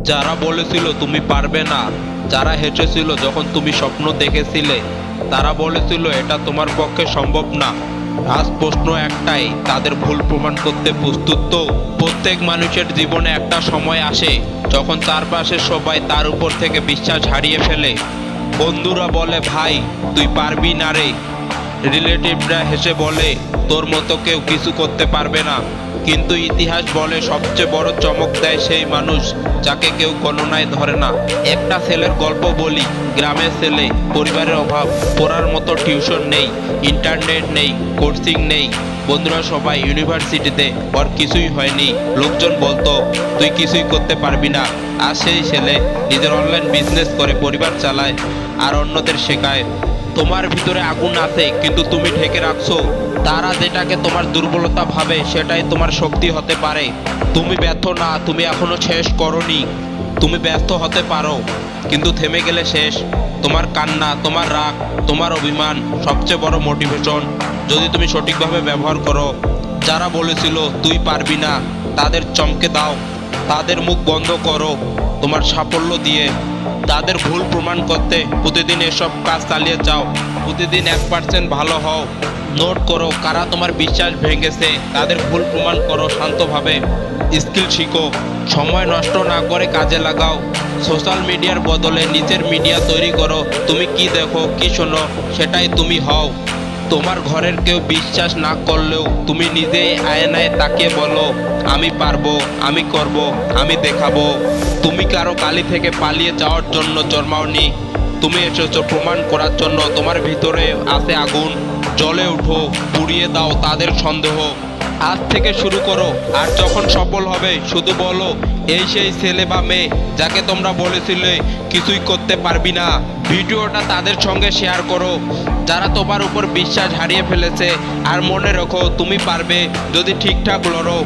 যারা বলেছিল তুমি পারবে না, যারা হেসেছিল যখন তুমি স্বপ্ন দেখেছিলে, তারা বলেছিল এটা তোমার পক্ষে সম্ভব না। আজ প্রশ্ন একটাই, তাদের ভুল প্রমাণ করতে প্রস্তুত তো? প্রত্যেক মানুষের জীবনে একটা সময় আসে যখন চারপাশের সবাই তার উপর থেকে বিশ্বাস হারিয়ে ফেলে। বন্ধুরা বলে ভাই তুই পারবি না রে, রিলেটিভরা হেসে বলে তোর মতো কেউ কিছু করতে পারবে না। কিন্তু ইতিহাস বলে সবচেয়ে বড় চমক দেয় সেই মানুষ যাকে কেউ গণনায় ধরে না। একটা ছেলের গল্প বলি। গ্রামের ছেলে, পরিবারের অভাব, পড়ার মতো টিউশন নেই, ইন্টারনেট নেই, কোচিং নেই। বন্ধুরা সবাই ইউনিভার্সিটিতে, ওর কিছুই হয়নি। লোকজন বলতো তুই কিছুই করতে পারবি না। আর সেই ছেলে নিজের অনলাইন বিজনেস করে পরিবার চালায় আর অন্যদের শেখায়। তোমার ভিতরে আগুন আছে কিন্তু তুমি ঢেকে রাখছো। তারা যেটাকে তোমার দুর্বলতা ভাবে সেটাই তোমার শক্তি হতে পারে। তুমি ব্যর্থ না, তুমি এখনো শেষ করনি। তুমি ব্যর্থ হতে পারো কিন্তু থেমে গেলে শেষ। তোমার কান্না, তোমার রাগ, তোমার অভিমান সবচেয়ে বড় মোটিভেশন যদি তুমি সঠিকভাবে ব্যবহার করো। যারা বলেছিল তুই পারবি না তাদের চমকে দাও, তাদের মুখ বন্ধ করো তোমার সাফল্য দিয়ে। তাদের ভুল প্রমাণ করতে প্রতিদিন এসব কাজ চালিয়ে যাও। প্রতিদিন 1% ভালো হও। নোট করো কারা তোমার বিশ্বাস ভেঙেছে, তাদের ভুল প্রমাণ করো শান্তভাবে। স্কিল শিখো, সময় নষ্ট না করে কাজে লাগাও। সোশ্যাল মিডিয়ার বদলে নিজের মিডিয়া তৈরি করো। তুমি কি দেখো, কি শোনো, সেটাই তুমি হও। তোমার ঘরের কেউ বিশ্বাস না করলেও তুমি নিজেই আয়নায় তাকিয়ে বলো আমি পারবো, আমি করব, আমি দেখাবো। তুমি কারো গালি থেকে পালিয়ে যাওয়ার জন্য জন্মাওনি, তুমি এসেছো প্রমাণ করার জন্য। তোমার ভিতরে আছে আগুন, জ্বলে উঠো, পুড়িয়ে দাও তাদের সন্দেহ। আজ থেকে শুরু করো, আর যখন সফল হবে শুধু বলো এই সেই ছেলে বা মেয়ে যাকে তোমরা বলেছিলে কিছুই করতে পারবি না। ভিডিওটা তাদের সঙ্গে শেয়ার করো যারা তোমার উপর বিশ্বাস হারিয়ে ফেলেছে। আর মনে রাখো তুমি পারবে যদি ঠিকঠাক লড়ো।